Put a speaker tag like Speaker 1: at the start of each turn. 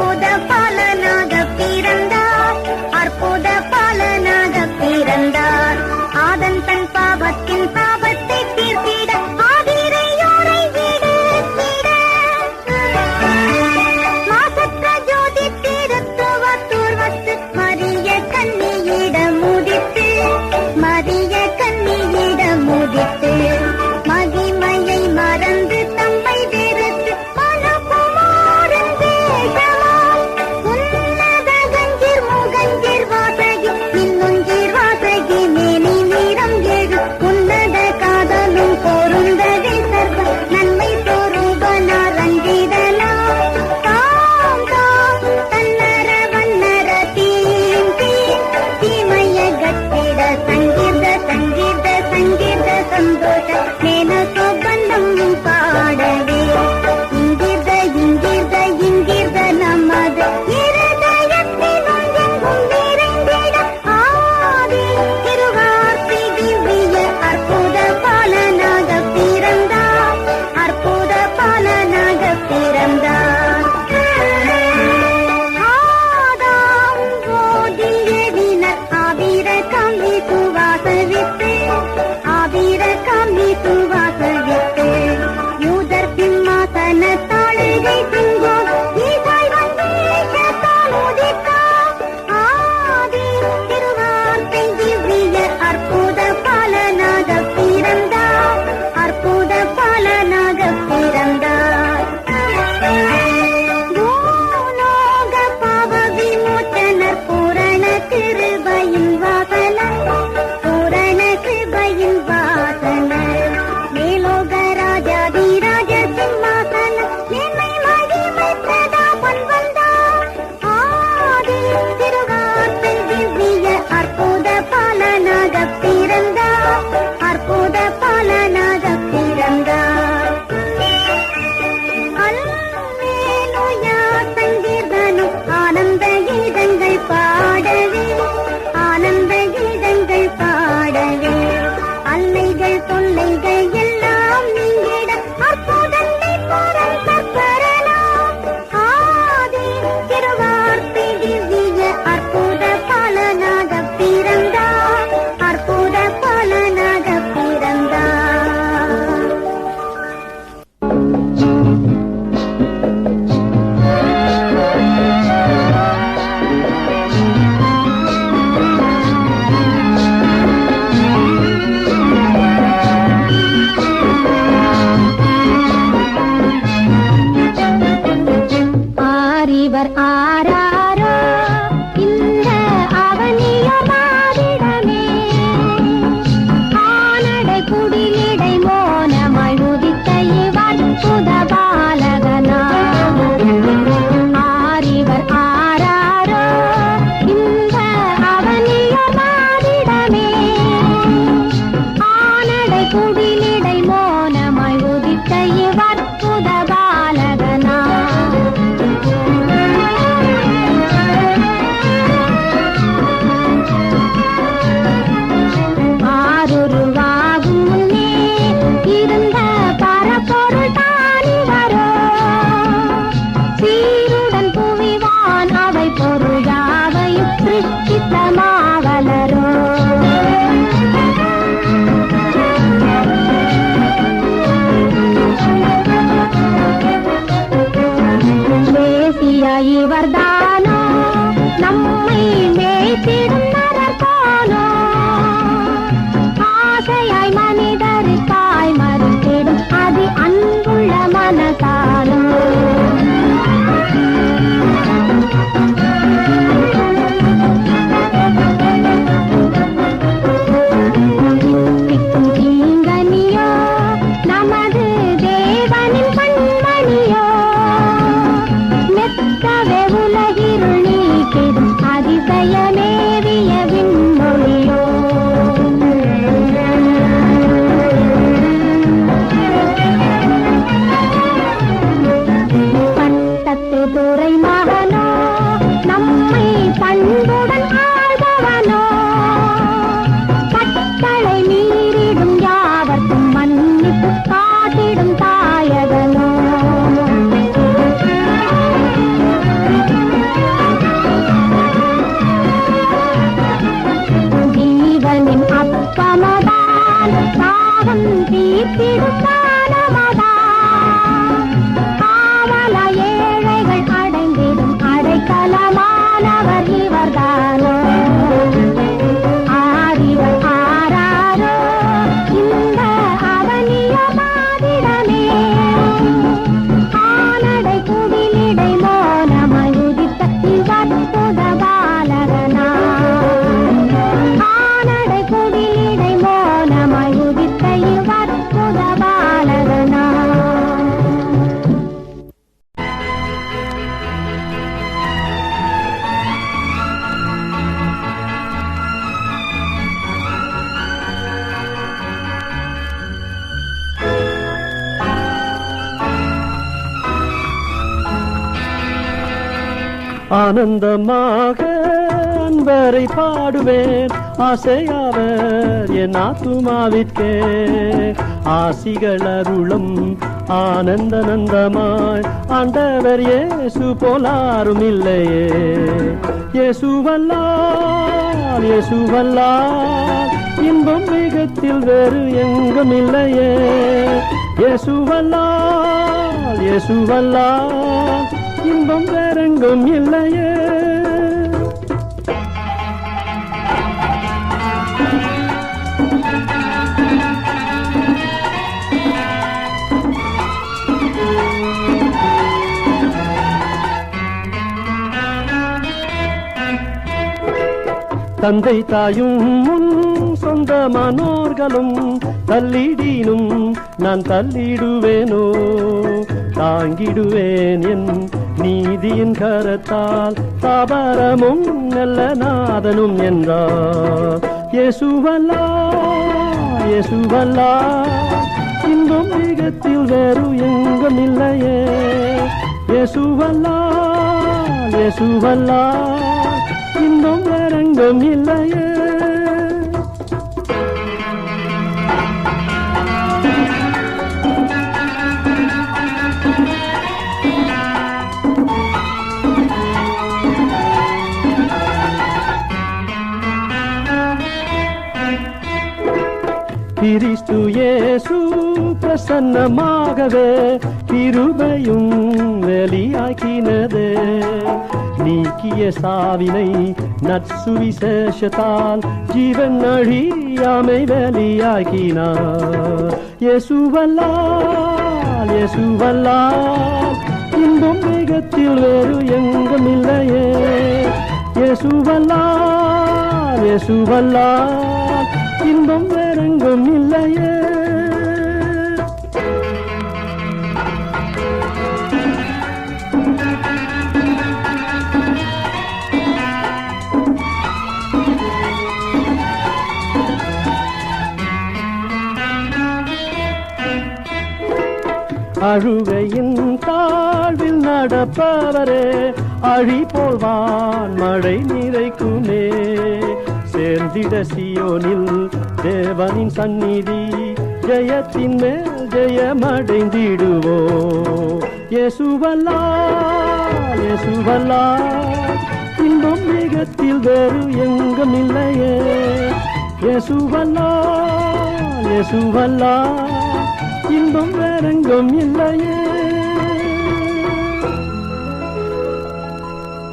Speaker 1: அற்புத பாலனாக பிறந்தார், அற்புத பாலனாக பிறந்தார். ஆதன் தன் பாவத்தின் பாவத்தை தீர்த்திட ஆதிரையோரை விடுத்திட மாசற்ற ஜோதி திருத்துவ தூர்வத்து மரிய கன்னியிடம் முதித்து, மரிய கன்னியிடம் முதித்து மகிமையை மறந்து தம்மை வெறுத்து மனகுமாரன் வேஷமாய் உன்னத கஞ்சீர் முகஞ்சீர் வாசகி இன்னுஞ்சீர் வாசகி மேனி நிறம் எழு உன்னத காதலும் பொருந்தவே சர்வ நன்மை சொரூபனார் ரஞ்சிதனார். தாம் தாம் தன்னர வண்ணர தீம் தீம் தீமய கட்டிட சங்கீர்த சங்கீர்த சங்கீர்த சந்தோஷ நேன சொபந்தம் பாடவே இங்கிர்த இங்கிர்த இங்கிர்த நமது இருதயத்தினுள் எங்கும் நிறைந்திட ஆதி திருவார்த்தை திவ்ய அற்புத பாலனாக பிறந்தார், அற்புத பாலனாக பிறந்தார். ஆதாம் ஓதியதினர் ஆவிர காம்பி சுவாசவித்து, ஆவிர காம்பி சுவாசவித்து யூதர் சிம்மாசன தாழுகை சிங்கோன் ஈசாய் வந்தேஷத்தால் உதித்தார். ஆதி திருவார்த்தை திவ்ய அற்புத பாலனாக பிறந்தார், அற்புத பாலனாக பிறந்தார். பூலோக பாவ விமோச்சனர் பூரண கிருபையின் வாசனர், பூரண கிருபையின் வாசனர் மேலோக ராஜாதி ராஜ சிம்மாசன என்னை மகிமை பிரதாபன் வந்தார். ஆதி திருவார்த்தை திவ்ய அற்புத பாலனாக பிறந்தார், அற்புத பாலனாக பிறந்தார். அல்லேலூயா சங்கீர்த்தனம் ஆனந்த கீதங்கள் பாடவே, ஆனந்த கீதங்கள் பாடவே அல்லைகள் தொல்லைகள் எல்லாம் நீங்கிட அற்புதத்தை பரலாம். ஆதி திருவார்த்தை திவ்ய அற்புத பாலனாக பிறந்தார், அற்புத பாலனாக பிறந்தார். ஆரிவர் ஆராரோ இந்த அவனியோ மாதிடமே ஆனடை குடிலிடை மோனமாய் உதித்த இவற்புத பாலகனா. ஆரிவர் ஆராரோ இந்த அவனியோ மாதிடமே ஆனடை குடிலிடை மோனமாய் உதித்த இவற்புத பாலகனா. ஆருருவாகும் முன்னே இருந்த பரப்பொருள் தானி வரோ சீருடன் புவிவான் அவை பொருள் யாவையும் சிருஷ்டித்த மாவலரோ. மேசியா இவர்தானோ நம்மை மேய்த்திடும் நரர் போனோ ஆசையாய் மனிதருக்காய் மறுத்திடும் அதி அன்புள்ள மனதானோ. திக்கும் தீங்கனியோ நமது தேவனின் கண்மணியோ மெத்தவே உலகிருள் நீக்கிடும் அதிசயமேவிய விண்மொழியோ.
Speaker 2: ஆனந்தமாக அன்பரை பாடுவேன், ஆசையாவர் என் ஆத்துமாவிற்கே. ஆசிகள் அருளும் ஆனந்த நந்தமாய் ஆண்டவர் இயேசு போலாரும் இல்லையே. இயேசுவல்லால் இயேசுவல்லால் இன்பம் மிகத்தில் வேறு எங்கும் இல்லையே. இயேசுவல்லால் இயேசுவல்லால் இன்பம் வேறெங்கும் இல்லையே. தந்தை தாயும் முன் சொந்தமானோர்களும் தள்ளிடினும் நான் தள்ளிடுவேனோ. தாங்கிடுவேன் என் நீதியின் கரத்தால், தாபரமும் நல்ல நாதனும் என்றார். இயேசுவல்லால் இயேசுவல்லால் இன்பம் மிகத்தில் வேறு எங்கும் இல்லையே. இயேசுவல்லால் இயேசுவல்லால் இன்பம் வேறெங்கும் இல்லையே. கிறிஸ்து இயேசு பிரசன்னமாகவே கிருபையும் வெளியாக்கினதே. நீக்கிய சாவினை நற்சுவிசேஷத்தால் ஜீவன் அழியாமை வெளியாக்கினார். இயேசுவல்லால் இயேசுவல்லால் இன்பம் மிகத்தில் வேறு எங்கும் இல்லையே. இயேசுவல்லால் இயேசுவல்லால் இன்பம் வேறெங்கும் இல்லையே. அழுகையின் தாழ்வில் நடப்பவரே, அழி போல்வான் மழை நிறைக்குமே. சேர்ந்திட சியோனில் தேவனின் சந்நிதி, ஜெயத்தின் மேல் ஜெயமடைந்திடுவோ. இயேசுவல்லால் இயேசுவல்லால் இன்பம் மிகத்தில் வேறு எங்கும் இல்லையே. இயேசுவல்லால் இயேசுவல்லால் இன்பம் வேறெங்கும் இல்லையே.